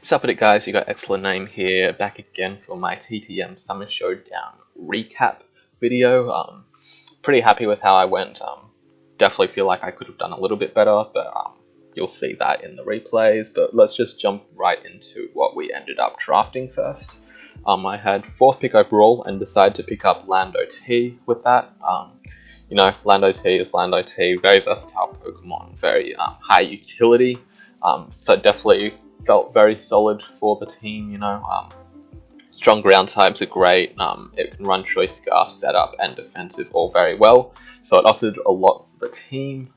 Sup it guys, you got Excellent Name here, back again for my TTM Summer Showdown recap video. Pretty happy with how I went. Definitely feel like I could have done a little bit better, but you'll see that in the replays. But let's just jump right into what we ended up drafting first. I had 4th pick overall and decided to pick up Lando T with that. You know, Lando T is Lando T, very versatile Pokemon, very high utility. So definitely felt very solid for the team, you know. Strong ground types are great. It can run Choice Scarf, Setup, and Defensive all very well. So it offered a lot for the team.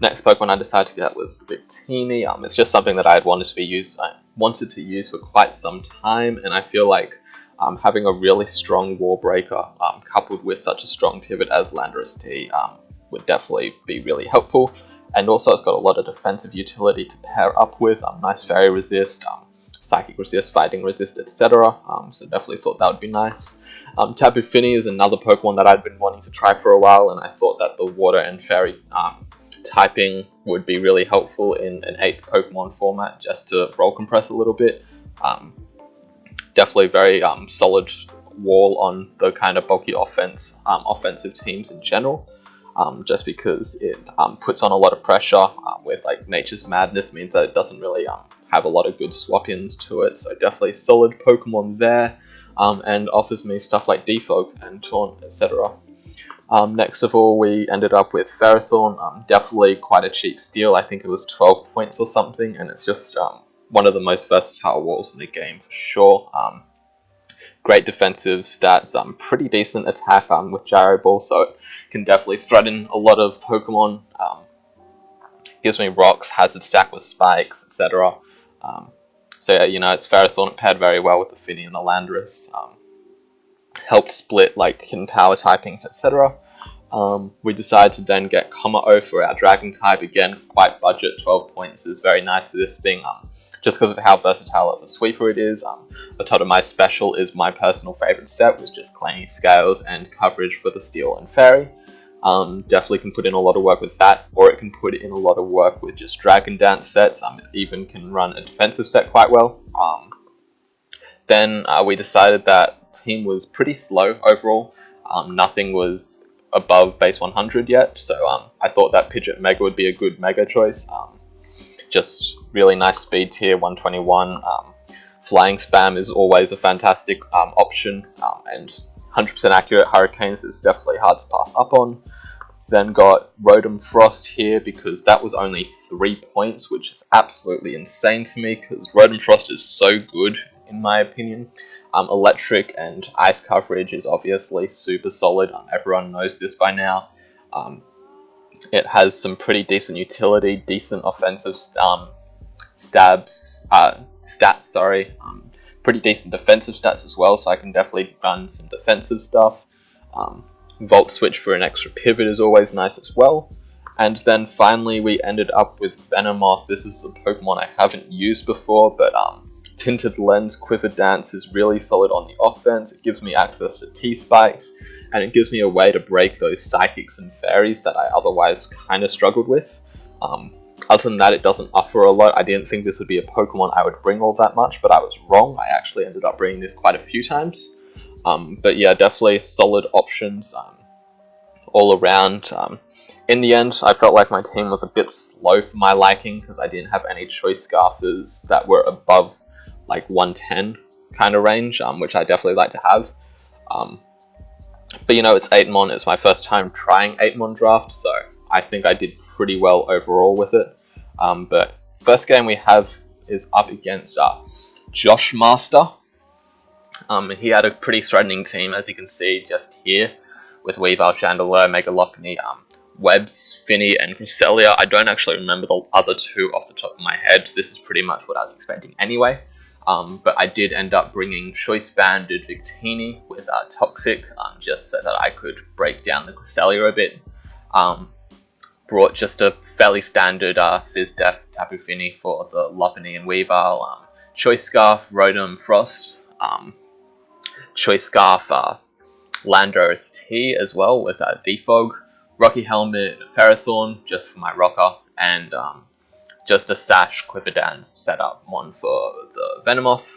Next Pokemon I decided to get was Victini. It's just something that I had wanted to use for quite some time, and I feel like having a really strong Wall Breaker coupled with such a strong pivot as Landorus T would definitely be really helpful. And also it's got a lot of defensive utility to pair up with, nice Fairy Resist, Psychic Resist, Fighting Resist, etc. So definitely thought that would be nice. Tapu Fini is another Pokemon that I'd been wanting to try for a while, and I thought that the Water and Fairy typing would be really helpful in an 8 Pokemon format, just to roll compress a little bit. Definitely very solid wall on the kind of bulky offensive teams in general. Just because it puts on a lot of pressure with like Nature's Madness means that it doesn't really have a lot of good swap-ins to it, so definitely solid Pokemon there, and offers me stuff like Defog and Taunt, etc. Next of all, we ended up with Ferrothorn, definitely quite a cheap steal. I think it was 12 points or something, and it's just one of the most versatile walls in the game for sure. Great defensive stats, pretty decent attack with Gyro Ball, so it can definitely threaten a lot of Pokemon. Gives me rocks, hazard stack with spikes, etc. So yeah, you know, it's Ferrothorn, it paired very well with the Finny and the Landorus. Helped split like hidden power typings, etc. We decided to then get Kommo-o for our Dragon type. Again, quite budget, 12 points is very nice for this thing. Just because of how versatile of a sweeper it is. My special is my personal favourite set, with just Clangy Scales and coverage for the Steel and Fairy. Definitely can put in a lot of work with that, or it can put in a lot of work with just Dragon Dance sets. It even can run a defensive set quite well. Then we decided that team was pretty slow overall. Nothing was above base 100 yet, so I thought that Pidgeot Mega would be a good Mega choice. Just really nice speed tier, 121. Flying Spam is always a fantastic option, and 100% accurate Hurricanes is definitely hard to pass up on. Then got Rotom Frost here because that was only 3 points, which is absolutely insane to me because Rotom Frost is so good in my opinion. Electric and Ice coverage is obviously super solid. Everyone knows this by now. It has some pretty decent utility, decent offensive stats, pretty decent defensive stats as well, so I can definitely run some defensive stuff. Volt Switch for an extra pivot is always nice as well. And then finally we ended up with Venomoth. This is a Pokemon I haven't used before, but Tinted Lens Quiver Dance is really solid on the offense. It gives me access to T-Spikes, and it gives me a way to break those Psychics and Fairies that I otherwise kind of struggled with. Other than that, it doesn't offer a lot. I didn't think this would be a Pokemon I would bring all that much, but I was wrong. I actually ended up bringing this quite a few times. But yeah, definitely solid options all around. In the end, I felt like my team was a bit slow for my liking because I didn't have any Choice Scarfers that were above like 110 kind of range, which I definitely like to have. But you know, it's 8mon, it's my first time trying 8mon draft, so I think I did pretty well overall with it. But first game we have is up against Josh Master. He had a pretty threatening team, as you can see just here, with Weavile, Chandelure, Megalophony, Webs, Finny, and Cresselia. I don't actually remember the other two off the top of my head. This is pretty much what I was expecting anyway. But I did end up bringing Choice Banded Victini with Toxic, just so that I could break down the Cresselia a bit. Brought just a fairly standard Fizz Def Tapu Fini for the Lopunny and Weavile. Choice Scarf, Rotom Frost. Choice Scarf, Landorus T as well with Defog. Rocky Helmet, Ferrothorn just for my rocker, and just a Sash Quiver Dance setup one for the Venomoth.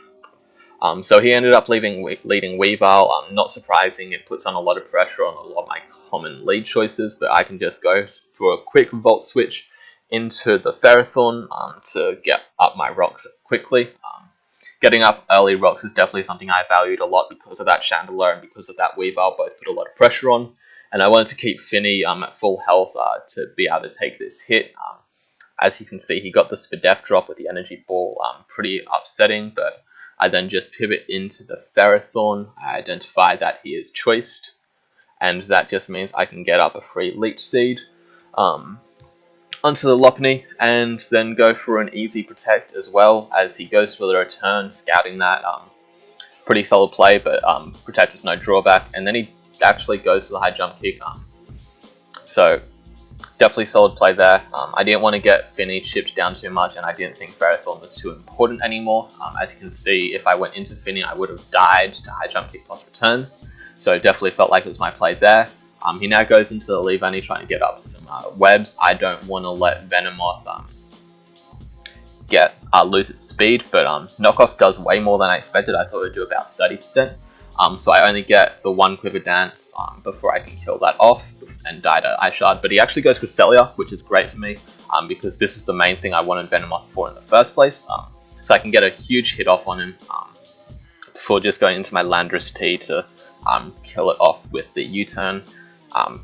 So he ended up leading Weavile. Not surprising, it puts on a lot of pressure on a lot of my common lead choices, but I can just go for a quick Volt Switch into the Ferrothorn to get up my rocks quickly. Getting up early rocks is definitely something I valued a lot because of that Chandelure and because of that Weavile both put a lot of pressure on. And I wanted to keep Finny at full health to be able to take this hit. As you can see, he got the Spadef drop with the Energy Ball, pretty upsetting, but I then just pivot into the Ferrothorn. I identify that he is choiced, and that just means I can get up a free Leech Seed onto the Lopunny, and then go for an easy Protect as well, as he goes for the return, scouting that. Pretty solid play, but Protect with no drawback, and then he actually goes for the High Jump Kick. So definitely solid play there. I didn't want to get Finny chipped down too much, and I didn't think Ferrothorn was too important anymore. As you can see, if I went into Finny, I would have died to High Jump Kick plus return. So definitely felt like it was my play there. He now goes into the Leavanny trying to get up some webs. I don't want to let Venomoth lose its speed, but Knockoff does way more than I expected. I thought it would do about 30%. So I only get the one Quiver Dance before I can kill that off and die to Ice Shard. But he actually goes Cresselia, which is great for me because this is the main thing I wanted Venomoth for in the first place. So I can get a huge hit off on him before just going into my Landorus T to kill it off with the U-turn.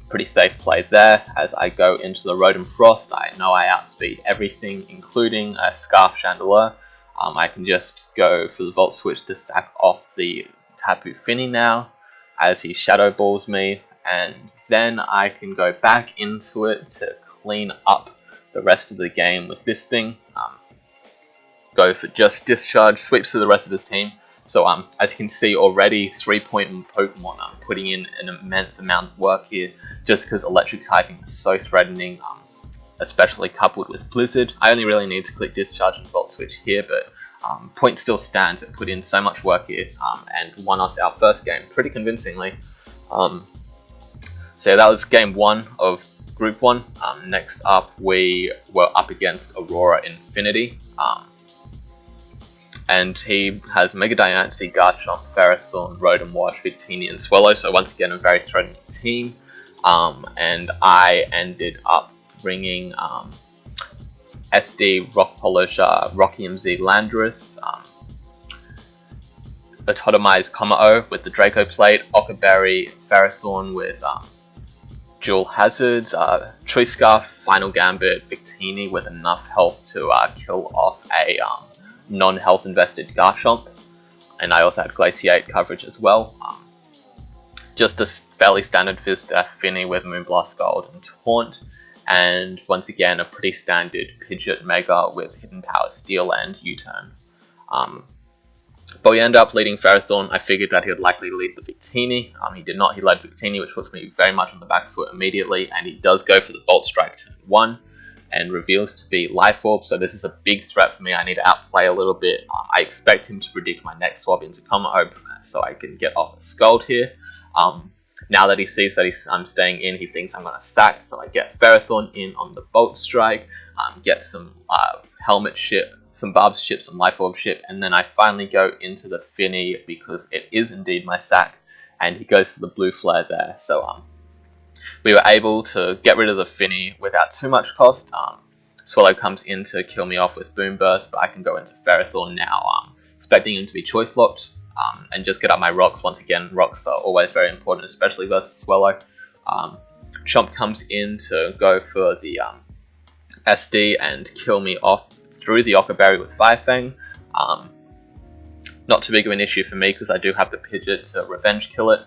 Pretty safe play there. As I go into the Rotom Frost, I know I outspeed everything, including a Scarf Chandelure. I can just go for the Volt Switch to sack off the Tapu Fini now, as he Shadow Balls me, and then I can go back into it to clean up the rest of the game with this thing. Go for just Discharge, sweeps to the rest of his team. So as you can see already, 3-point Pokemon putting in an immense amount of work here, just because electric typing is so threatening, especially coupled with Blizzard. I only really need to click Discharge and Volt Switch here, but point still stands. It put in so much work here and won us our first game pretty convincingly. So yeah, that was game 1 of Group 1. Next up, we were up against Aurora Infinity. And he has Mega Diancie, Garchomp, Ferrothorn, Rotom Wash, Victini, and Swallow, so once again a very threatening team. And I ended up bringing SD, Rock Polish, Rocky MZ, Landorus, a Totemized Kommo with the Draco Plate, Ockerberry, Ferrothorn with Dual Hazards, Choice Scarf, Final Gambit, Victini with enough health to kill off a non-health invested Garchomp, and I also had Glaciate coverage as well. Just a fairly standard Fizz-Death Finny with Moonblast Gold and Taunt, and once again a pretty standard Pidgeot Mega with Hidden Power Steel and U-Turn. But we end up leading Ferrothorn. I figured that he would likely lead the Victini. He did not, he led Victini, which puts me very much on the back foot immediately, and he does go for the Bolt Strike turn 1. And reveals to be Life Orb, so this is a big threat for me. I need to outplay a little bit. I expect him to predict my next swap into Kommo so I can get off a Scald here. Now that he sees that I'm staying in, he thinks I'm going to sack, so I get Ferrothorn in on the Bolt Strike, get some Helmet Ship, some Barb's Ship, some Life Orb Ship, and then I finally go into the Finny because it is indeed my sack, and he goes for the Blue Flare there. So we were able to get rid of the Finny without too much cost. Swallow comes in to kill me off with Boom Burst, but I can go into Ferrothorn now, expecting him to be Choice Locked, and just get up my rocks. Once again, rocks are always very important, especially versus Swallow. Chomp comes in to go for the SD and kill me off through the Ockerberry with Fire Fang. Not too big of an issue for me because I do have the Pidgeot to revenge kill it.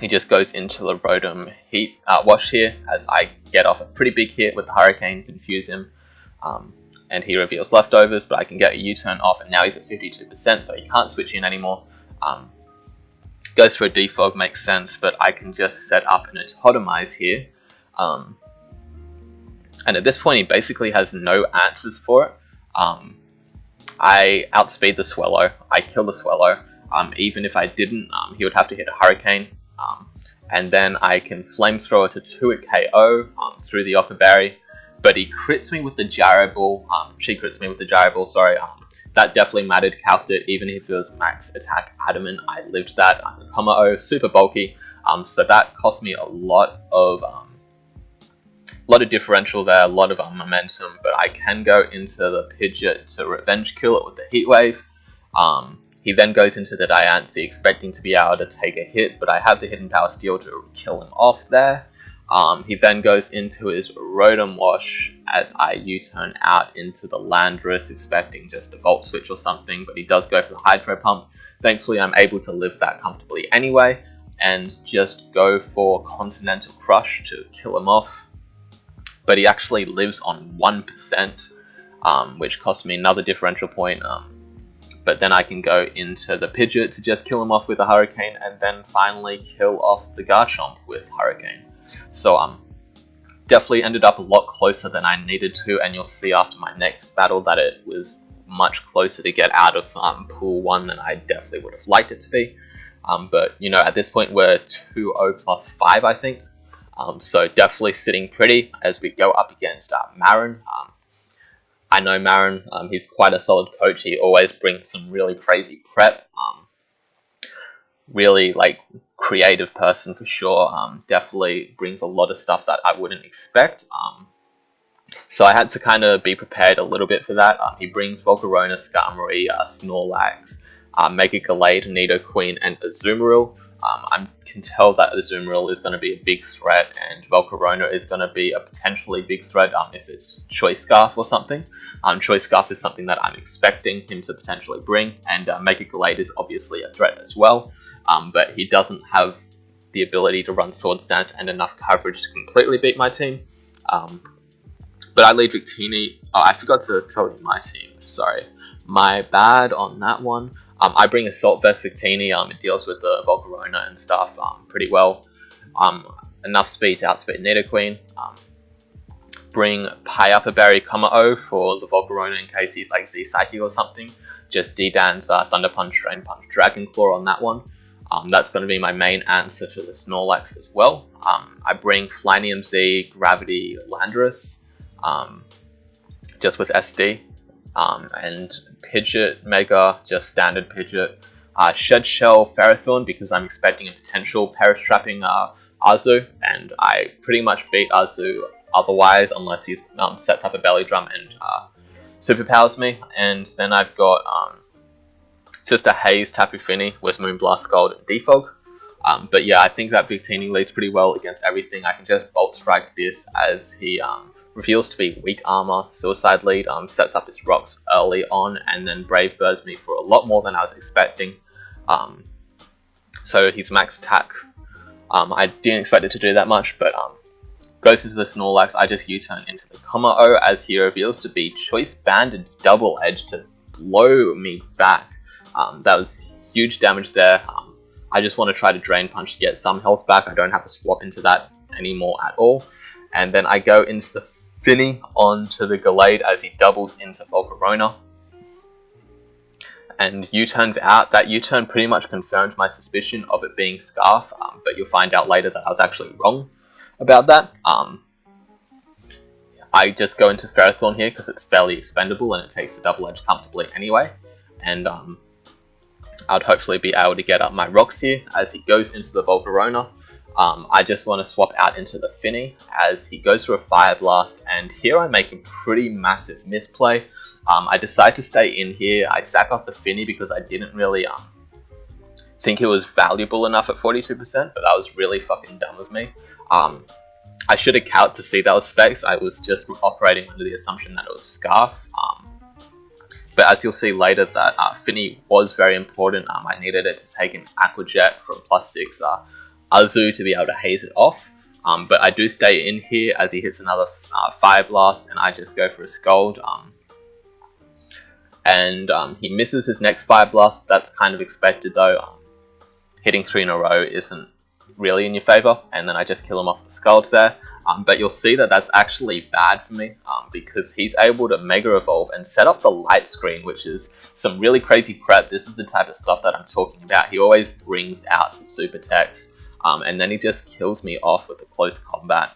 He just goes into the Rotom Heat Wash here as I get off a pretty big hit with the Hurricane, confuse him, and he reveals Leftovers, but I can get a U-turn off, and now he's at 52%, so he can't switch in anymore. Goes for a Defog, makes sense, but I can just set up an Totemize here. And at this point, he basically has no answers for it. I outspeed the Swallow, I kill the Swallow. Even if I didn't, he would have to hit a Hurricane. And then I can Flamethrower to 2 at KO through the Ockerberry. but he crits me with the gyro ball. She crits me with the gyro ball, sorry. That definitely mattered, calced it, even if it was max attack adamant. I lived that. I'm a comma O, super bulky. So that cost me a lot of differential there, a lot of momentum, but I can go into the Pidgeot to revenge kill it with the Heat Wave. He then goes into the Diancie expecting to be able to take a hit, but I have the Hidden Power Steel to kill him off there. He then goes into his Rotom Wash as I U-turn out into the Landorus, expecting just a Volt Switch or something, but he does go for the Hydro Pump. Thankfully, I'm able to live that comfortably anyway, and just go for Continental Crush to kill him off. But he actually lives on 1%, which costs me another differential point. But then I can go into the Pidgeot to just kill him off with a Hurricane, and then finally kill off the Garchomp with Hurricane. So definitely ended up a lot closer than I needed to, and you'll see after my next battle that it was much closer to get out of pool 1 than I definitely would have liked it to be. But you know, at this point we're 2-0 plus 5, I think. So definitely sitting pretty as we go up against Marin. I know Marin, he's quite a solid coach. He always brings some really crazy prep. Really like creative person for sure. Definitely brings a lot of stuff that I wouldn't expect. So I had to kind of be prepared a little bit for that. He brings Volcarona, Skarmory, Snorlax, Mega Gallade, Nidoqueen, and Azumarill. I can tell that Azumarill is going to be a big threat, and Volcarona is going to be a potentially big threat if it's Choice Scarf or something. Choice Scarf is something that I'm expecting him to potentially bring, and Mega Gallade is obviously a threat as well, but he doesn't have the ability to run Swords Dance and enough coverage to completely beat my team. But I lead Victini. Oh, I forgot to tell you my team, sorry. My bad on that one. I bring Assault Vest Victini, it deals with the Volcarona and stuff pretty well. Enough speed to outspeed Nidoqueen. Bring Pyapa Berry, O for the Volcarona in case he's like Z-Psychic or something. Just D-Dance, Thunder Punch, Drain Punch, Dragon Claw on that one. That's going to be my main answer to the Snorlax as well. I bring Flynium Z, Gravity, Landorus, just with SD. And Pidgeot, Mega, just standard Pidgeot. Shed Shell, Ferrothorn, because I'm expecting a potential Perish Trapping Azu, and I pretty much beat Azu otherwise, unless he sets up a Belly Drum and superpowers me. And then I've got Sister Haze, Tapu Fini with Moonblast, Scald, and Defog. But yeah, I think that Victini leads pretty well against everything. I can just Bolt Strike this as he reveals to be weak armor, Suicide Lead, sets up his rocks early on, and then Brave Birds me for a lot more than I was expecting. So his max attack, I didn't expect it to do that much, but goes into the Snorlax. I just U-turn into the O as he reveals to be Choice Banded Double Edge to blow me back. That was huge damage there. I just want to try to Drain Punch to get some health back. I don't have to swap into that anymore at all. And then I go into the Finny onto the Gallade as he doubles into Volcarona. And U-turns out. That U-turn pretty much confirmed my suspicion of it being Scarf, but you'll find out later that I was actually wrong about that. I just go into Ferrothorn here because it's fairly expendable and it takes the double edge comfortably anyway. And I'd hopefully be able to get up my rocks here as he goes into the Volcarona. I just want to swap out into the Finny as he goes for a Fire Blast, and here I make a pretty massive misplay. I decide to stay in here. I sack off the Finny because I didn't really think it was valuable enough at 42%, but that was really fucking dumb of me. I should have calced to see that was Specs. I was just operating under the assumption that it was Scarf. But as you'll see later, that Finny was very important. I needed it to take an Aqua Jet from +6 Azu to be able to haze it off. But I do stay in here as he hits another Fire Blast, and I just go for a Scald. He misses his next Fire Blast. That's kind of expected though. Hitting 3 in a row isn't really in your favor, and then I just kill him off with the Scald there. But you'll see that that's actually bad for me because he's able to Mega Evolve and set up the light screen, which is some really crazy prep. This is the type of stuff that I'm talking about. He always brings out the super techs, and then he just kills me off with the close combat.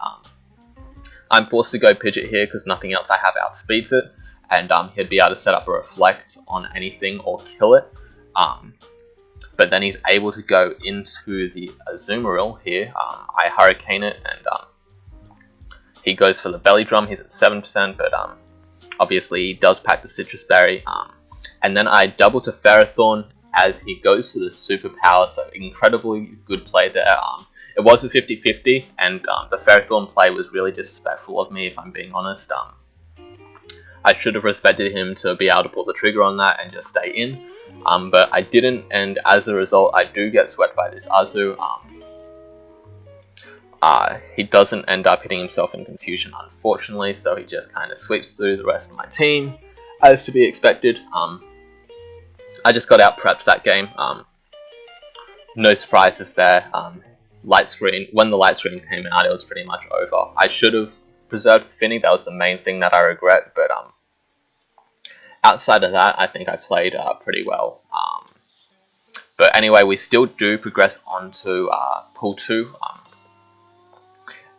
I'm forced to go Pidgeot here because nothing else I have outspeeds it, and he'd be able to set up a Reflect on anything or kill it. But then he's able to go into the Azumarill here. I Hurricane it, and he goes for the Belly Drum. He's at 7%, but obviously he does pack the Citrus Berry. And then I double to Ferrothorn as he goes for the Superpower, so incredibly good play there. It was a 50-50, and the Ferrothorn play was really disrespectful of me, if I'm being honest. I should have respected him to be able to pull the trigger on that and just stay in, but I didn't, and as a result, I do get swept by this Azu. He doesn't end up hitting himself in confusion, unfortunately, so he just kind of sweeps through the rest of my team, as to be expected. I just got out prepped that game. No surprises there. Light screen. When the light screen came out, it was pretty much over. I should have preserved the Finny. That was the main thing that I regret. But outside of that, I think I played pretty well. But anyway, we still do progress on to Pool 2.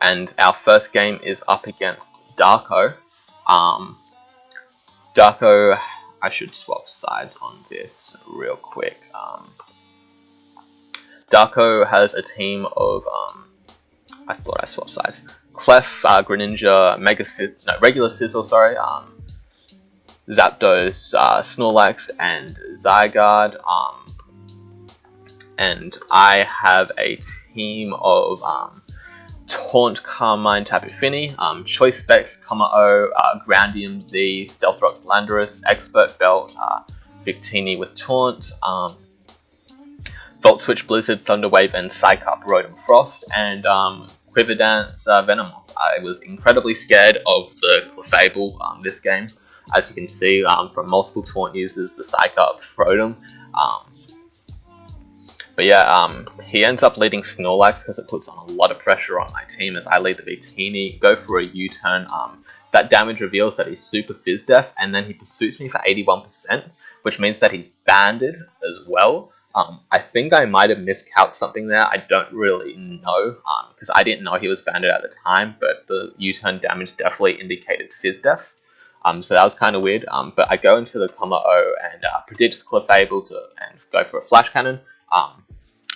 And our first game is up against Darko. Darko, I should swap sides on this real quick. Darko has a team of, I thought I swapped sides. Clef, Greninja, Regular Sizzle, sorry, Zapdos, Snorlax, and Zygarde. And I have a team of Taunt, Carmine, Tapu Fini, Choice Specs, Kommo-o, Grandium Z, Stealth Rocks, Landorus, Expert Belt, Victini with Taunt, Volt Switch, Blizzard, Thunder Wave, and Psycup, Rotom Frost, and Quiver Dance, Venomoth. I was incredibly scared of the Clefable this game, as you can see from multiple Taunt users, the Psycup, Rotom. But yeah, he ends up leading Snorlax because it puts on a lot of pressure on my team as I lead the Victini, go for a U-turn. That damage reveals that he's super Fizz Def, and then he pursues me for 81%, which means that he's banded as well. I think I might have miscalculated something there. I don't really know, because I didn't know he was banded at the time, but the U-turn damage definitely indicated Fizz Def. So that was kind of weird. But I go into the Kommo-o and predict Clefable and go for a Flash Cannon.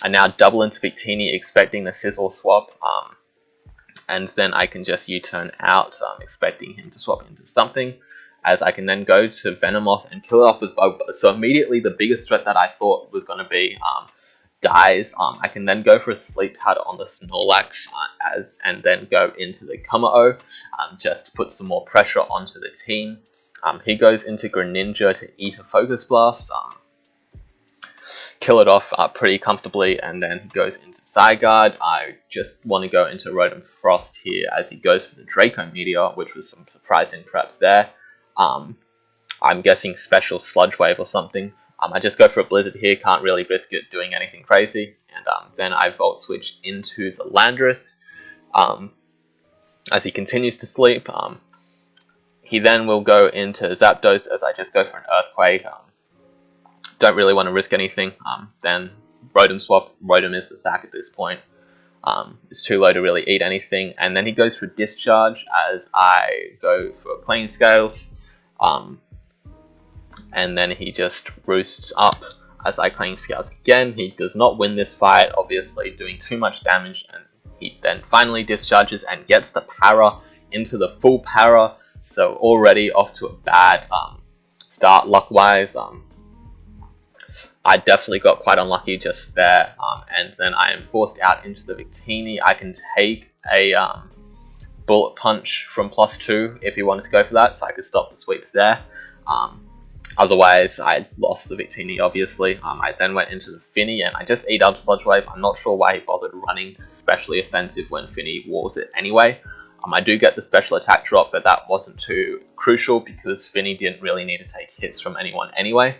I now double into Victini, expecting the Sizzle swap, and then I can just U-turn out, expecting him to swap into something, as I can then go to Venomoth and kill it off with Bug Buzz. So immediately the biggest threat that I thought was going to be dies. I can then go for a Sleep Powder on the Snorlax, and then go into the Kommo-o, just to put some more pressure onto the team. He goes into Greninja to eat a Focus Blast, kill it off pretty comfortably, and then he goes into Zygarde. I just want to go into Rotom Frost here as he goes for the Draco Meteor, which was some surprising prep there. I'm guessing special Sludge Wave or something. I just go for a Blizzard here, can't really risk it doing anything crazy, and then I Volt Switch into the Landorus. As he continues to sleep, he then will go into Zapdos as I just go for an Earthquake. Don't really want to risk anything. Then Rotom swap. Rotom is the sack at this point. It's too low to really eat anything. And then he goes for Discharge as I go for Plane Scales. And then he just roosts up as I Plane Scales again. He does not win this fight, obviously doing too much damage. And he then finally discharges and gets the Para into the full Para. So already off to a bad start luck-wise. I definitely got quite unlucky just there, and then I am forced out into the Victini. I can take a Bullet Punch from +2 if he wanted to go for that, so I could stop the sweep there. Otherwise, I lost the Victini, obviously. I then went into the Finny, and I just ate up Sludge Wave. I'm not sure why he bothered running especially offensive when Finny wars it anyway. I do get the special attack drop, but that wasn't too crucial because Finny didn't really need to take hits from anyone anyway.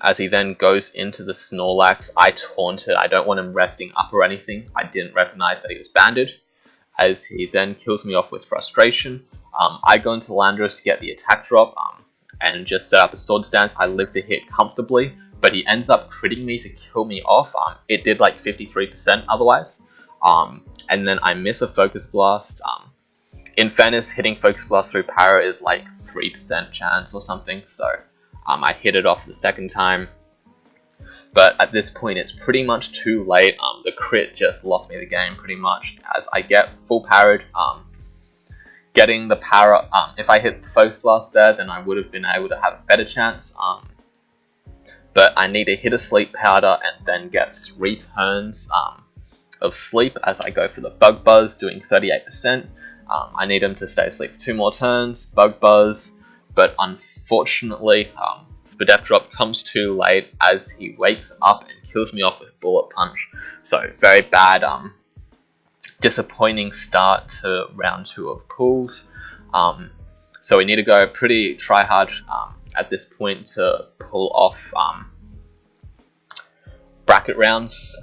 As he then goes into the Snorlax, I taunted. I don't want him resting up or anything. I didn't recognize that he was banded. As he then kills me off with Frustration, I go into Landorus to get the attack drop and just set up a Swords Dance. I live the hit comfortably, but he ends up critting me to kill me off. It did like 53% otherwise. and then I miss a Focus Blast. In fairness, hitting Focus Blast through Para is like 3% chance or something, so I hit it off the second time. But at this point, it's pretty much too late. The crit just lost me the game pretty much, as I get full parried. Getting the Para, if I hit the Focus Blast there, then I would have been able to have a better chance. But I need to hit a Sleep Powder and then get 3 turns of sleep as I go for the Bug Buzz, doing 38%. I need him to stay asleep for 2 more turns, Bug Buzz, but unfortunately, Spadef Drop comes too late as he wakes up and kills me off with Bullet Punch. So very bad, disappointing start to round 2 of pools. So we need to go pretty try hard at this point to pull off bracket rounds,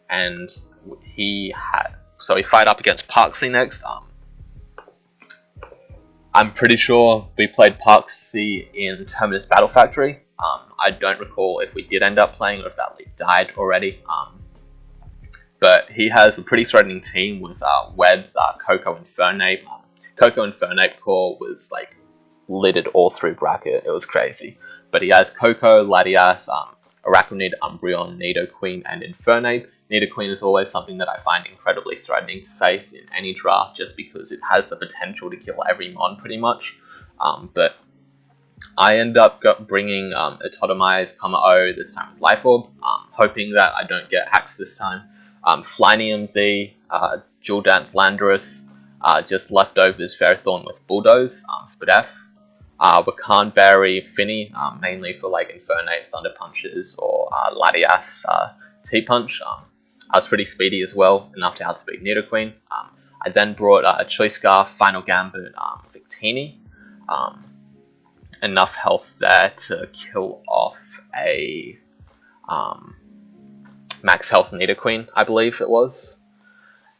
and he fight up against Parksy next. I'm pretty sure we played Parksy in Terminus Battle Factory. I don't recall if we did end up playing or if that league died already. But he has a pretty threatening team with Webs, Coco, and Fernape. Coco and Fernape core was like littered all through bracket. It was crazy. But he has Coco, Latias, Araquanid, Umbreon, Nidoqueen, and Infernape. Nidoqueen is always something that I find incredibly threatening to face in any draft, just because it has the potential to kill every mon pretty much. But I end up bringing Atotomize, Kommo-o, this time with Life Orb, hoping that I don't get hacks this time. Flynium Z, Dual Dance Landorus, just leftovers Ferrothorn with Bulldoze, Spadef, Wakan Berry, Finny, mainly for like Infernape, Thunder Punches, or Latias, T-Punch. I was pretty speedy as well, enough to outspeed Nidoqueen. I then brought Choice Scarf, Final Gambit, Victini. Enough health there to kill off a max health Nidoqueen, I believe it was.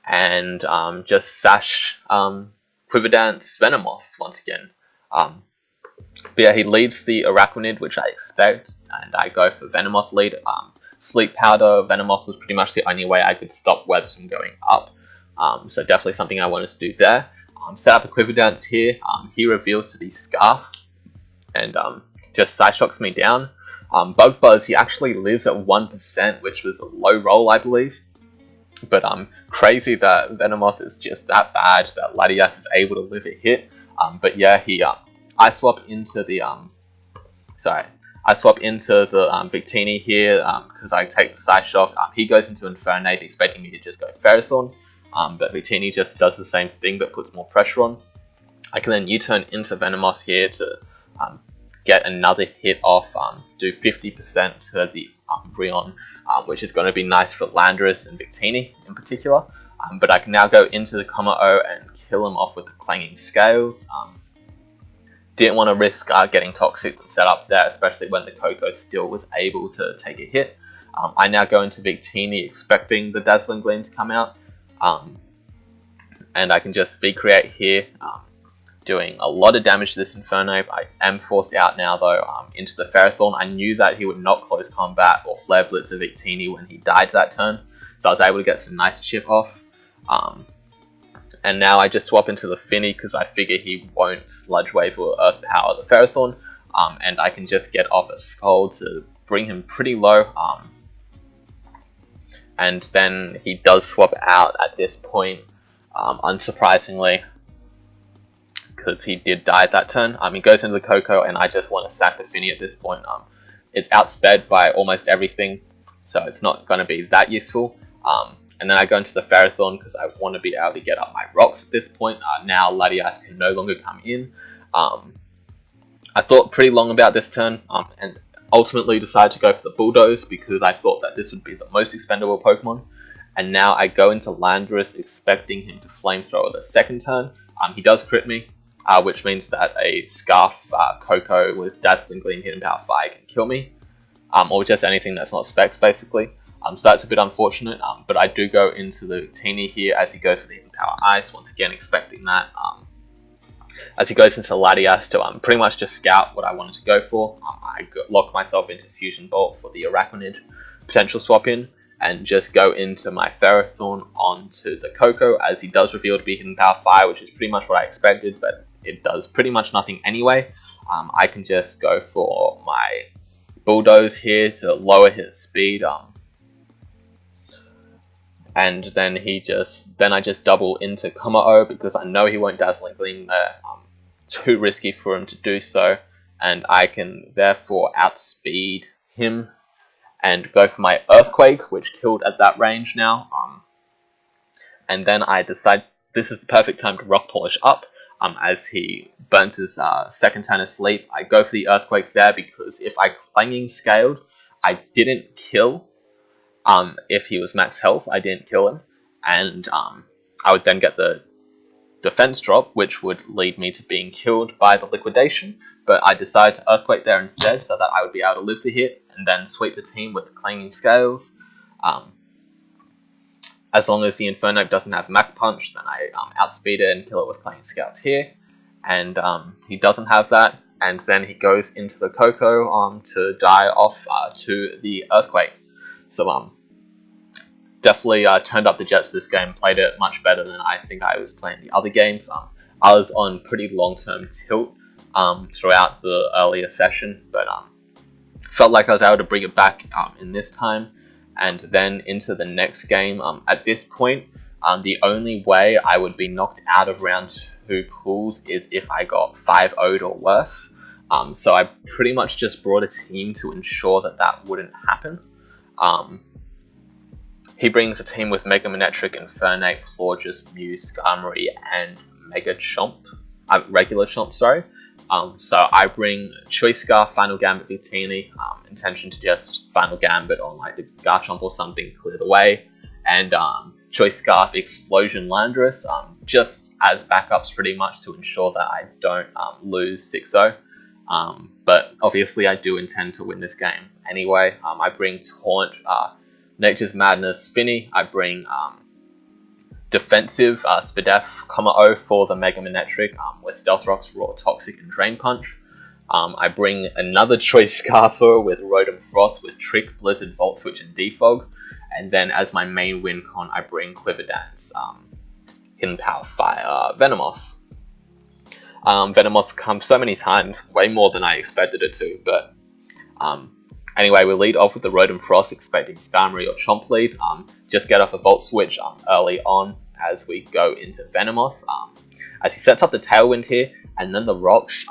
And just Sash Quiver Dance Venomoth once again. But yeah, he leads the Araquanid, which I expect, and I go for Venomoth lead. Sleep Powder, Venomoth was pretty much the only way I could stop Webs from going up. So definitely something I wanted to do there. Set up a Quiver Dance here. He reveals to be Scarf, and just Side Shocks me down. Bug Buzz, he actually lives at 1%, which was a low roll, I believe. But crazy that Venomoth is just that bad that Latias is able to live a hit. But yeah, I swap into the Victini here because I take the Side Shock. He goes into Infernape, expecting me to just go Ferrothorn. But Victini just does the same thing but puts more pressure on. I can then U-turn into Venomoth here to get another hit off, do 50% to the Umbreon, which is going to be nice for Landorus and Victini in particular. But I can now go into the Kommo-o and kill him off with the Clanging Scales. Didn't want to risk getting Toxic and set up there, especially when the Coco still was able to take a hit. I now go into Victini expecting the Dazzling Gleam to come out. And I can just V-Create here, doing a lot of damage to this Infernape. I am forced out now though into the Ferrothorn. I knew that he would not close combat or Flare Blitz a Victini when he died that turn, so I was able to get some nice chip off. And now I just swap into the Finny because I figure he won't Sludge Wave or Earth Power the Ferrothorn, and I can just get off a Skull to bring him pretty low. And then he does swap out at this point, unsurprisingly, because he did die that turn. He goes into the Coco, and I just want to sack the Finny at this point. It's outsped by almost everything, so it's not going to be that useful. And then I go into the Ferrothorn because I want to be able to get up my rocks at this point. Now Latias can no longer come in. I thought pretty long about this turn, and ultimately decided to go for the Bulldoze because I thought that this would be the most expendable Pokemon. And now I go into Landorus expecting him to Flamethrower the second turn. He does crit me, which means that a Scarf Coco with Dazzling Gleam, Hidden Power Fire can kill me. Or just anything that's not Specs basically. So that's a bit unfortunate, but I do go into the Victini here as he goes for the Hidden Power Ice, once again expecting that. As he goes into Latias to pretty much just scout what I wanted to go for. I lock myself into Fusion Bolt for the Araquanid potential swap in, and just go into my Ferrothorn onto the Coco, as he does reveal to be Hidden Power Fire, which is pretty much what I expected, but it does pretty much nothing anyway. I can just go for my Bulldoze here to lower his speed, and then I just double into Kommo-o because I know he won't Dazzling Gleam there. Too risky for him to do so, and I can therefore outspeed him and go for my Earthquake, which killed at that range now. And then I decide this is the perfect time to Rock Polish up. As he burns his second turn of sleep, I go for the Earthquakes there because if I Clanging Scaled, I didn't kill. If he was max health, I didn't kill him, and I would then get the defense drop, which would lead me to being killed by the liquidation, but I decided to Earthquake there instead so that I would be able to live the hit and then sweep the team with Clanging Scales. As long as the Inferno doesn't have Mach Punch, then I outspeed it and kill it with Clanging Scales here, and he doesn't have that, and then he goes into the Coco to die off to the Earthquake. So definitely turned up the Jets this game, played it much better than I think I was playing the other games. I was on pretty long-term tilt throughout the earlier session, but felt like I was able to bring it back in this time, and then into the next game. At this point, the only way I would be knocked out of round 2 pools is if I got 5-0'd or worse. So I pretty much just brought a team to ensure that that wouldn't happen. He brings a team with Mega Manectric, Infernape, Florges, Mew, Skarmory, and Mega Chomp. Regular Chomp, sorry. So I bring Choice Scarf, Final Gambit, Victini, intention to just Final Gambit on like the Garchomp or something, clear the way, and Choice Scarf, Explosion, Landorus, just as backups pretty much to ensure that I don't lose 6-0. But obviously I do intend to win this game anyway. I bring Taunt, Nature's Madness, Finny. I bring defensive Spadef, Kommo-o for the Mega Manectric with Stealth Rocks, Raw, Toxic, and Drain Punch. I bring another Choice Scarfer with Rotom Frost with Trick, Blizzard, Volt Switch, and Defog. And then as my main win con, I bring Quiver Dance, Hidden Power Fire, Venomoth. Venomoth's come so many times, way more than I expected it to, but anyway, we lead off with the Rotom Frost, expecting Skarmory or Chomp lead. Just get off a Volt Switch early on as we go into Venomoth. As he sets up the Tailwind here, and then the Rocks.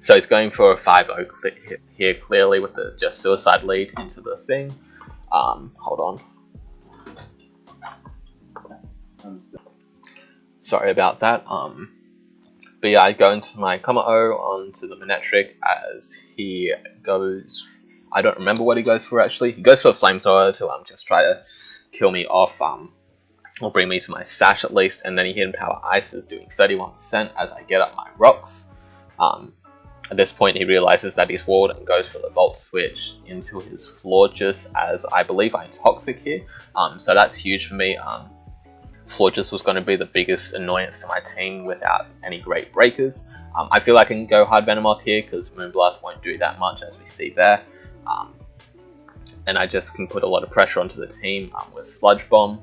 So he's going for a 5-0 click here clearly with the just Suicide lead into the thing. Hold on. Sorry about that. But yeah, I go into my Kommo-o onto the Manectric as he goes. I don't remember what he goes for actually. He goes for a Flamethrower to just try to kill me off, or bring me to my Sash at least. And then he Hidden Power Ices, doing 31% as I get up my Rocks. At this point, he realizes that he's walled and goes for the Volt Switch into his Florges, as I believe I Toxic here. So that's huge for me. Florges was going to be the biggest annoyance to my team without any great breakers. I feel I can go hard Venomoth here because Moonblast won't do that much, as we see there. And I just can put a lot of pressure onto the team with Sludge Bomb.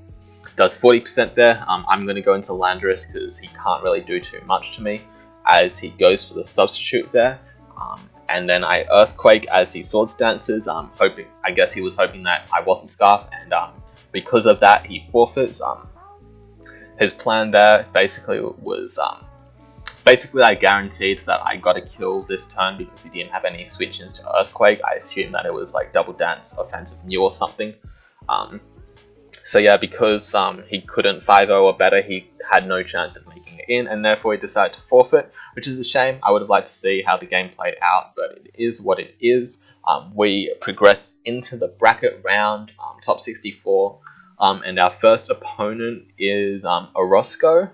Does 40% there. I'm going to go into Landorus because he can't really do too much to me, as he goes for the substitute there. And then I Earthquake as he Swords Dances. I guess he was hoping that I wasn't Scarf, and because of that, he forfeits. His plan there basically was, I guaranteed that I got a kill this turn because he didn't have any switches to Earthquake. I assumed that it was like Double Dance, Offensive Mew or something. So yeah, because he couldn't 5-0 or better, he had no chance of making it in, and therefore he decided to forfeit, which is a shame. I would have liked to see how the game played out, but it is what it is. We progress into the bracket round, top 64. And our first opponent is Orozco,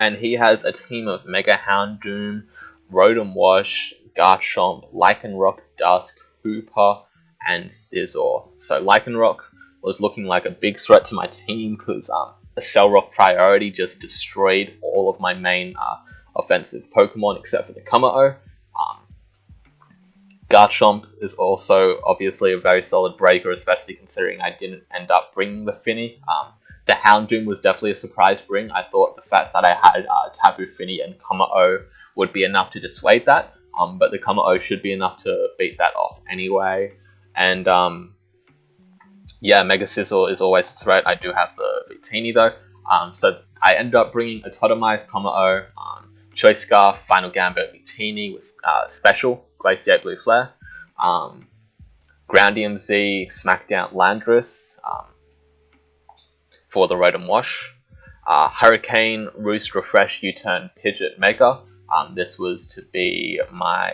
and he has a team of Mega Houndoom, Rotom Wash, Garchomp, Lycanroc, Dusk, Hooper, and Scizor. So Lycanroc was looking like a big threat to my team because a Cell Rock priority just destroyed all of my main offensive Pokemon except for the Kommo-o. Garchomp is also obviously a very solid breaker, especially considering I didn't end up bringing the Finny. The Houndoom was definitely a surprise bring. I thought the fact that I had Tapu Fini and Kommo-o would be enough to dissuade that, but the Kommo-o should be enough to beat that off anyway. And yeah, Mega Sizzle is always a threat. I do have the Victini though, so I ended up bringing a Totemized Kommo-o, Choice Scarf, Final Gambit, Victini with special Glaciate Blue Flare, Groundium Z, Smackdown Landorus for the Rotom Wash, Hurricane, Roost, Refresh, U-Turn, Pidgeot, Mega. This was to be my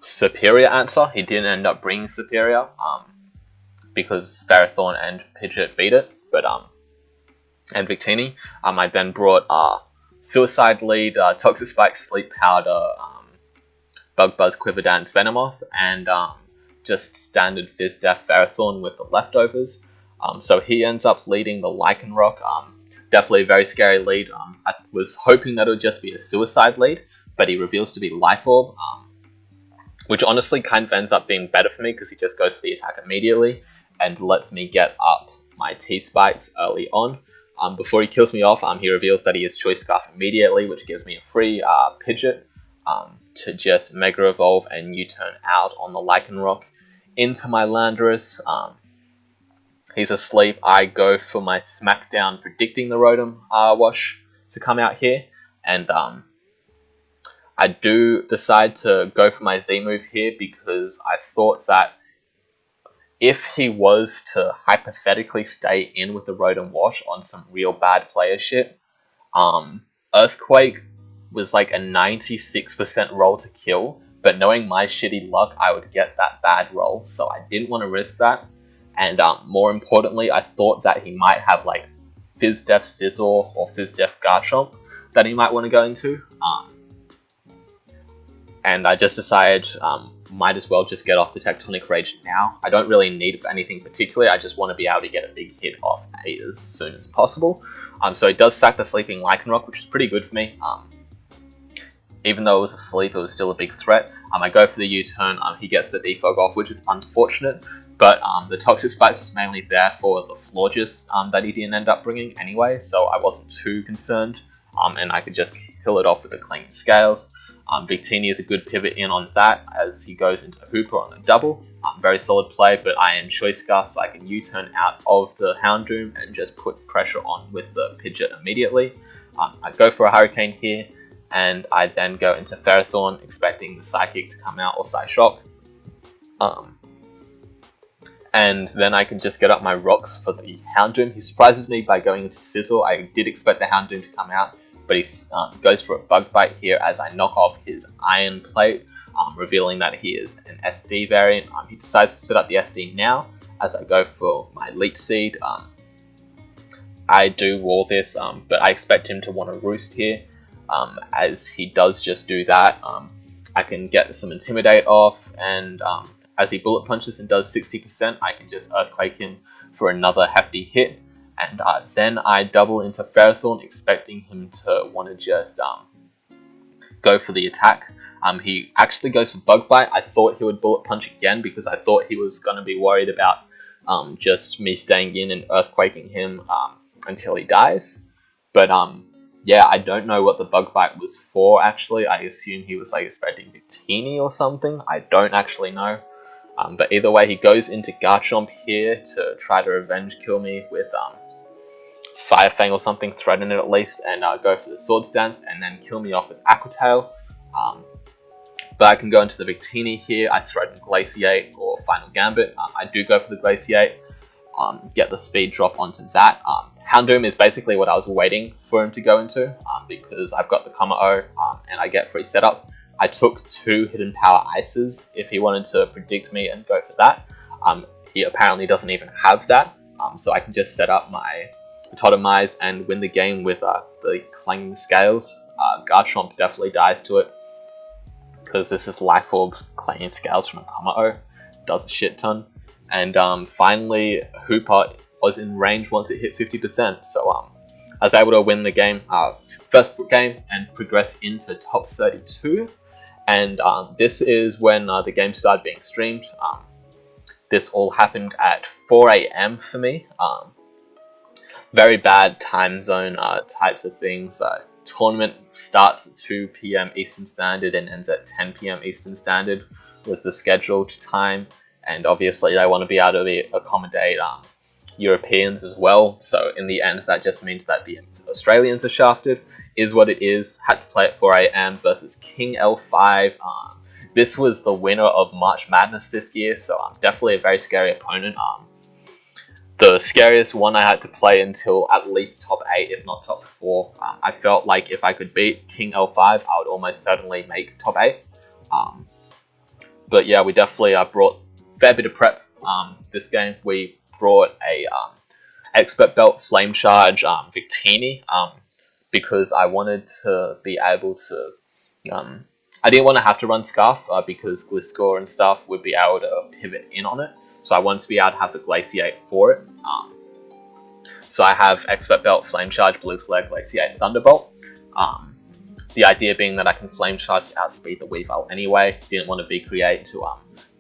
superior answer. He didn't end up bringing superior because Ferrothorn and Pidgeot beat it, but and Victini. I then brought Suicide Lead, Toxic Spike, Sleep Powder, Bug Buzz, Quiver Dance, Venomoth, and just standard Fizz Def Ferrothorn with the leftovers. So he ends up leading the Lycanroc. Definitely a very scary lead. I was hoping that it would just be a Suicide Lead, but he reveals to be Life Orb, which honestly kind of ends up being better for me because he just goes for the attack immediately and lets me get up my T-Spikes early on. Before he kills me off, he reveals that he has Choice Scarf immediately, which gives me a free Pidgeot to just Mega Evolve and U-turn out on the Lycanroc into my Landorus. He's asleep. I go for my Smackdown, predicting the Rotom Wash to come out here, and I do decide to go for my Z move here because I thought that if he was to hypothetically stay in with the Rotom Wash on some real bad player shit, Earthquake was like a 96% roll to kill, but knowing my shitty luck, I would get that bad roll, so I didn't want to risk that. And more importantly, I thought that he might have like Fizz Def Sizzle or Fizz Def Garchomp that he might want to go into. And I just decided might as well just get off the Tectonic Rage now. I don't really need anything particularly, I just want to be able to get a big hit off as soon as possible. So he does sack the Sleeping Lycanroc, which is pretty good for me. Even though it was asleep, it was still a big threat. I go for the U-turn, he gets the Defog off, which is unfortunate, but the Toxic Spikes was mainly there for the Florges that he didn't end up bringing anyway, so I wasn't too concerned, and I could just kill it off with the Clinging Scales. Victini is a good pivot in on that as he goes into Hooper on a double. Very solid play, but I am Choice Scarf, so I can U-turn out of the Houndoom and just put pressure on with the Pidgeot immediately. I go for a Hurricane here, and I then go into Ferrothorn, expecting the Psychic to come out or Psyshock. And then I can just get up my rocks for the Houndoom. He surprises me by going into Sizzle. I did expect the Houndoom to come out, but he goes for a Bug Bite here as I knock off his Iron Plate, revealing that he is an SD variant. He decides to set up the SD now as I go for my Leech Seed. I do wall this, but I expect him to want to Roost here. As he does just do that, I can get some Intimidate off, and as he Bullet Punches and does 60%, I can just Earthquake him for another hefty hit. And then I double into Ferrothorn, expecting him to want to just go for the attack. He actually goes for Bug Bite. I thought he would Bullet Punch again because I thought he was going to be worried about just me staying in and Earthquaking him until he dies. But yeah, I don't know what the Bug Bite was for actually. I assume he was like expecting Victini or something. I don't actually know. But either way, he goes into Garchomp here to try to revenge kill me with Fire Fang or something, threaten it at least, and go for the Swords Dance and then kill me off with Aqua Tail. But I can go into the Victini here. I threaten Glaciate or Final Gambit. I do go for the Glaciate, get the speed drop onto that. Houndoom is basically what I was waiting for him to go into because I've got the Kommo-o and I get free setup. I took 2 Hidden Power Ices if he wanted to predict me and go for that. He apparently doesn't even have that, so I can just set up my Totemize and win the game with the Clanging Scales. Garchomp definitely dies to it because this is Life Orb Clanging Scales from a Kommo-o. Does a shit ton. And finally, Hooper was in range once it hit 50%, so I was able to win the game, first game, and progress into top 32. And this is when the game started being streamed. This all happened at 4 a.m. for me. Very bad time zone types of things. Tournament starts at 2 p.m. Eastern Standard and ends at 10 p.m. Eastern Standard was the scheduled time. And obviously they want to be able to accommodate Europeans as well. So in the end, that just means that the Australians are shafted. Is what it is. Had to play at 4 a.m. versus King L5. This was the winner of March Madness this year, so definitely a very scary opponent. The scariest one I had to play until at least top 8, if not top 4. I felt like if I could beat King L5, I would almost certainly make top 8. But yeah, we definitely brought a fair bit of prep this game. We brought a expert belt flame charge Victini because I wanted to be able to I didn't want to have to run Scarf because Gliscor and stuff would be able to pivot in on it, so I wanted to be able to have to glaciate for it. So I have expert belt, flame charge, blue flare, glaciate, thunderbolt. The idea being that I can flame charge to outspeed the Weavile anyway. Didn't want to V-create to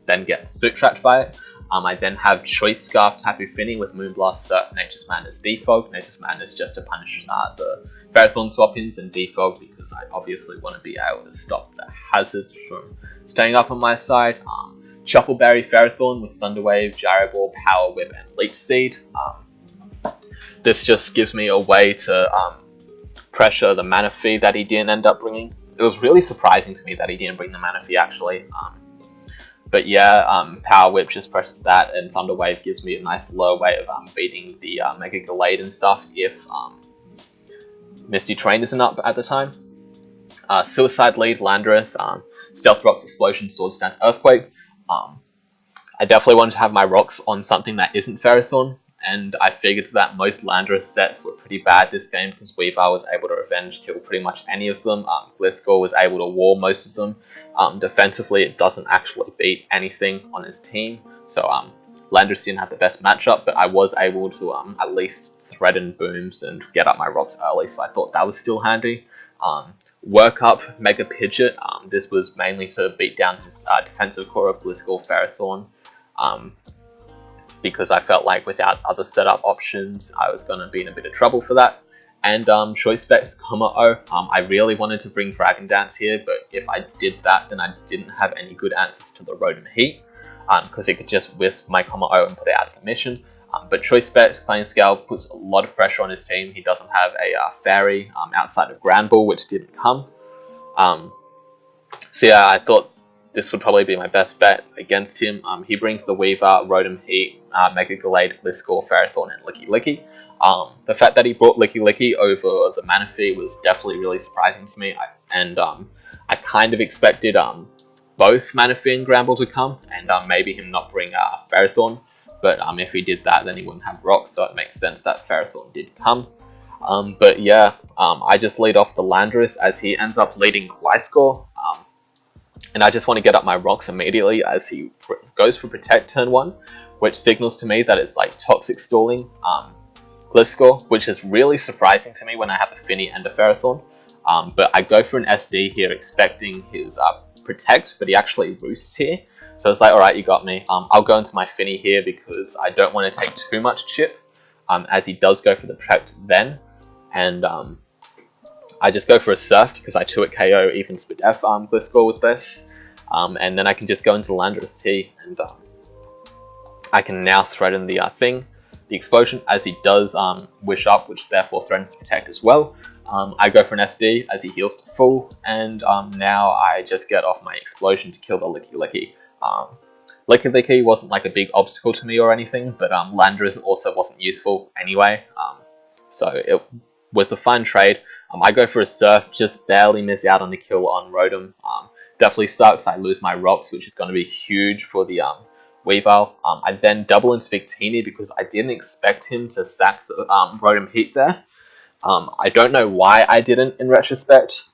then get suit trapped by it. I then have Choice Scarf Tapu Fini with Moonblast, Surf, Nature's Madness, Defog. Nature's Madness just to punish the Ferrothorn swap-ins, and Defog because I obviously want to be able to stop the hazards from staying up on my side. Chuckleberry Ferrothorn with Thunder Wave, Gyro Ball, Power Whip, and Leech Seed. This just gives me a way to pressure the Manaphy that he didn't end up bringing. It was really surprising to me that he didn't bring the Manaphy actually. But yeah, Power Whip just pressures that, and Thunder Wave gives me a nice low way of beating the Mega Gallade and stuff if Misty Terrain isn't up at the time. Suicide Lead, Landorus, Stealth Rocks, Explosion, Sword Stance, Earthquake. I definitely wanted to have my rocks on something that isn't Ferrothorn, and I figured that most Landorus sets were pretty bad this game because Weavile was able to revenge kill pretty much any of them. Gliscor was able to wall most of them. Defensively, it doesn't actually beat anything on his team, so Landorus didn't have the best matchup, but I was able to at least threaten booms and get up my rocks early, so I thought that was still handy. Work up Mega Pidgeot. This was mainly to beat down his defensive core of Gliscor, Ferrothorn. Because I felt like without other setup options, I was going to be in a bit of trouble for that. And Choice Specs, O. I really wanted to bring Dragon Dance here, but if I did that, then I didn't have any good answers to the Rotom Heat, because it could just wisp my O and put it out of commission. But Choice Specs, playing Scale, puts a lot of pressure on his team. He doesn't have a Fairy outside of Grand Ball, which didn't come. So yeah, I thought this would probably be my best bet against him. He brings the Weaver, Rotom Heat, Mega Gallade, Gliscor, Ferrothorn, and Licky Licky. The fact that he brought Licky Licky over the Manaphy was definitely really surprising to me, I kind of expected both Manaphy and Gramble to come, and maybe him not bring Ferrothorn, but if he did that, then he wouldn't have rocks, so it makes sense that Ferrothorn did come. But yeah, I just lead off the Landorus as he ends up leading Gliscor. And I just want to get up my rocks immediately as he goes for Protect turn 1, which signals to me that it's like Toxic Stalling Gliscor, which is really surprising to me when I have a Finny and a Ferrothorn. But I go for an SD here expecting his Protect, but he actually Roosts here. So it's like, alright, you got me. I'll go into my Finny here because I don't want to take too much chip, as he does go for the Protect then. And I just go for a Surf because I 2-hit KO even Spadef Gliscor with this. And then I can just go into Landorus T, and I can now threaten the the Explosion as he does Wish Up, which therefore threatens Protect as well. I go for an SD as he heals to full, and now I just get off my Explosion to kill the Licky Licky. Licky Licky wasn't like a big obstacle to me or anything, but Landorus also wasn't useful anyway, so it was a fine trade. I go for a Surf, just barely miss out on the kill on Rotom. Definitely sucks, I lose my rocks, which is going to be huge for the Weavile. I then double into Victini because I didn't expect him to sack the Rotom Heat there. I don't know why I didn't in retrospect.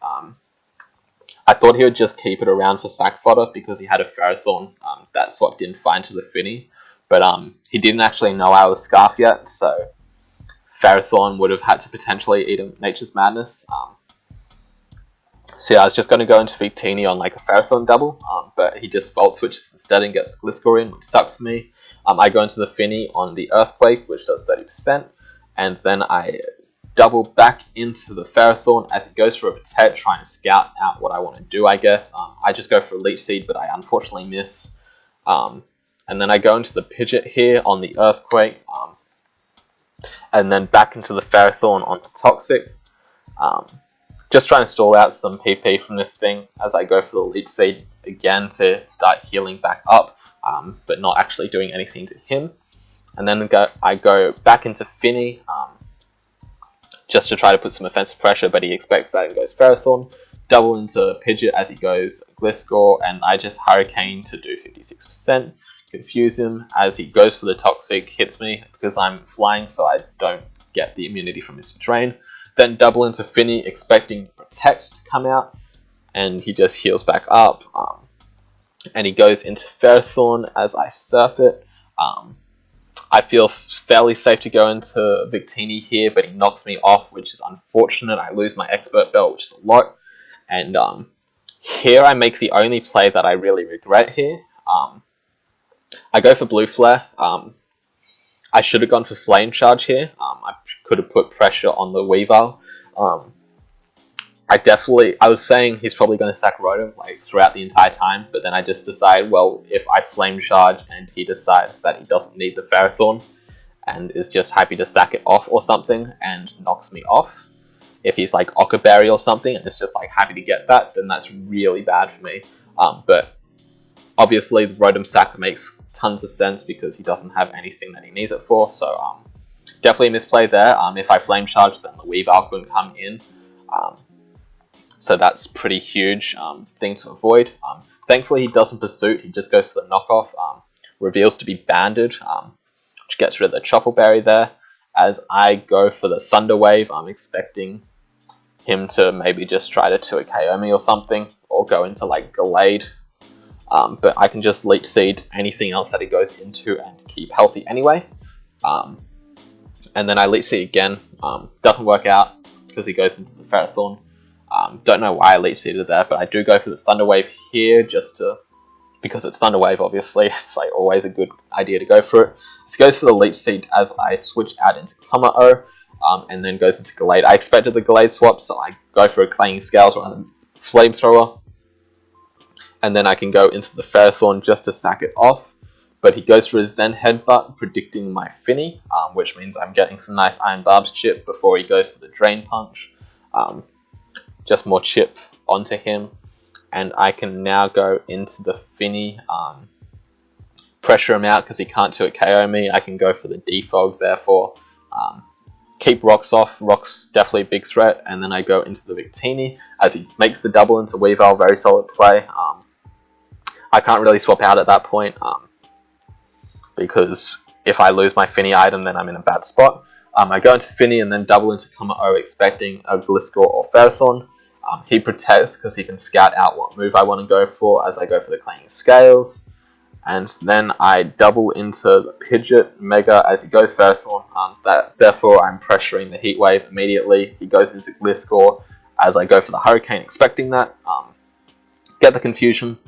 I thought he would just keep it around for sack fodder because he had a Ferrothorn that swapped in fine to the Finny. But he didn't actually know I was Scarf yet, so Ferrothorn would have had to potentially eat a Nature's Madness. So yeah, I was just going to go into Victini on like a Ferrothorn double, but he just Volt Switches instead and gets the Gliscor in, which sucks for me. I go into the Finny on the Earthquake, which does 30%, and then I double back into the Ferrothorn as it goes for a Protect, trying to scout out what I want to do, I guess. I just go for a Leech Seed, but I unfortunately miss. And then I go into the Pidgeot here on the Earthquake, and then back into the Ferrothorn on the Toxic. Just trying to stall out some PP from this thing as I go for the Leech Seed again to start healing back up, but not actually doing anything to him. And then I go back into Finny just to try to put some offensive pressure, but he expects that and goes Ferrothorn. Double into Pidgeot as he goes Gliscor, and I just Hurricane to do 56%. Confuse him as he goes for the Toxic, hits me because I'm flying, so I don't get the immunity from his Drain. Then double into Finny, expecting Protect to come out, and he just heals back up. And he goes into Ferrothorn as I surf it. I feel fairly safe to go into Victini here, but he knocks me off, which is unfortunate. I lose my Expert Belt, which is a lot. And here I make the only play that I really regret here. I go for Blue Flare. I should have gone for Flame Charge here. I could have put pressure on the Weavile. I was saying he's probably going to sack Rotom like throughout the entire time, but then I just decide, well, if I Flame Charge and he decides that he doesn't need the Ferrothorn and is just happy to sack it off or something and knocks me off, if he's like Occa Berry or something and is just like happy to get that, then that's really bad for me. But obviously the Rotom sack makes tons of sense because he doesn't have anything that he needs it for, so definitely a misplay there. If I Flame Charge, then the Weavile couldn't come in. So that's pretty huge thing to avoid. Thankfully he doesn't Pursuit, he just goes for the knockoff. Reveals to be Banded, which gets rid of the Chopple Berry there. As I go for the Thunder Wave, I'm expecting him to maybe just try to 2 KO me or something, or go into like Gallade. But I can just Leech Seed anything else that he goes into and keep healthy anyway. And then I Leech Seed again, doesn't work out because he goes into the Ferrothorn. Don't know why I Leech Seeded there, but I do go for the Thunder Wave here because it's Thunder Wave, obviously. It's like always a good idea to go for it. This goes for the Leech Seed as I switch out into Kommo-o, and then goes into Gallade. I expected the Gallade swap, so I go for a Clanging Scales rather than Flamethrower. And then I can go into the Ferrothorn just to sack it off. But he goes for a Zen Headbutt, predicting my Finny, which means I'm getting some nice Iron Barbs chip before he goes for the Drain Punch. Just more chip onto him. And I can now go into the Finny, pressure him out because he can't 2 KO me. I can go for the Defog, therefore keep Rocks off. Rocks definitely a big threat. And then I go into the Victini as he makes the double into Weavile, very solid play. I can't really swap out at that point because if I lose my Finny item, then I'm in a bad spot. I go into Finny and then double into Kommo-o, expecting a Gliscor or Ferrothorn. He protects because he can scout out what move I want to go for as I go for the Clanging Scales. And then I double into the Pidgeot Mega as he goes Ferrothorn. Therefore, I'm pressuring the Heat Wave immediately. He goes into Gliscor as I go for the Hurricane, expecting that. Get the confusion.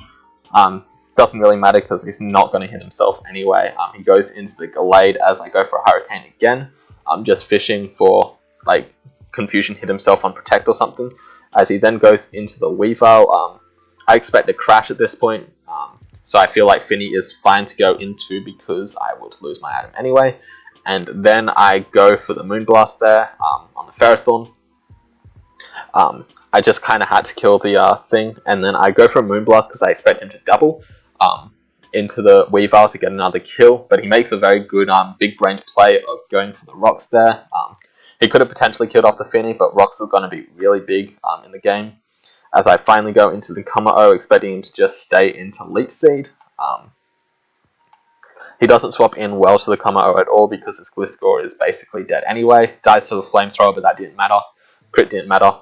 Doesn't really matter because he's not going to hit himself anyway. He goes into the Gallade as I go for a Hurricane again. I'm just fishing for like confusion, hit himself on Protect or something. As he then goes into the Weavile, I expect a Crash at this point. So I feel like Finny is fine to go into because I would lose my item anyway. And then I go for the Moonblast there on the Ferrothorn. I just kind of had to kill the thing. And then I go for a Moonblast because I expect him to double into the Weavile to get another kill. But he makes a very good big-brained play of going for the Rocks there. He could have potentially killed off the Finny, but Rocks are going to be really big in the game. As I finally go into the Kommo-o, expecting him to just stay into Leech Seed. He doesn't swap in well to the Kommo-o at all because his Gliscor is basically dead anyway. Dies to the Flamethrower, but that didn't matter. Crit didn't matter.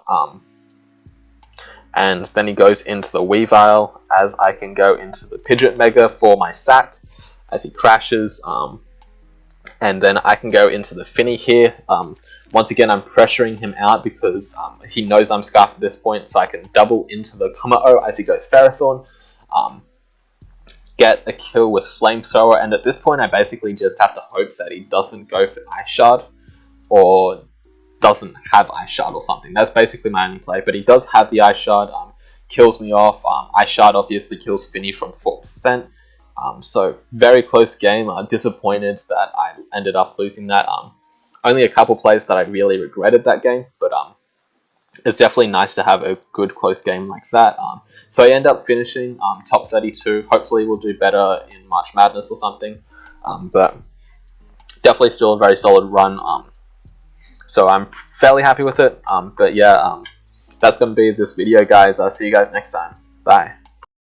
And then he goes into the Weavile as I can go into the Pidgeot Mega for my sack as he crashes. and then I can go into the Finny here. Once again, I'm pressuring him out because he knows I'm Scarf at this point, so I can double into the Kommo as he goes Ferrothorn, get a kill with Flamethrower, and at this point I basically just have to hope that he doesn't go for Ice Shard, or doesn't have Ice Shard or something. That's basically my only play, but he does have the Ice Shard, kills me off. Ice Shard obviously kills Finny from 4%. So very close game. Disappointed that I ended up losing that. Only a couple plays that I really regretted that game, but it's definitely nice to have a good close game like that. So I end up finishing top 32. Hopefully we'll do better in March Madness or something. But definitely still a very solid run. So I'm fairly happy with it. But yeah, that's going to be this video, guys. I'll see you guys next time. Bye.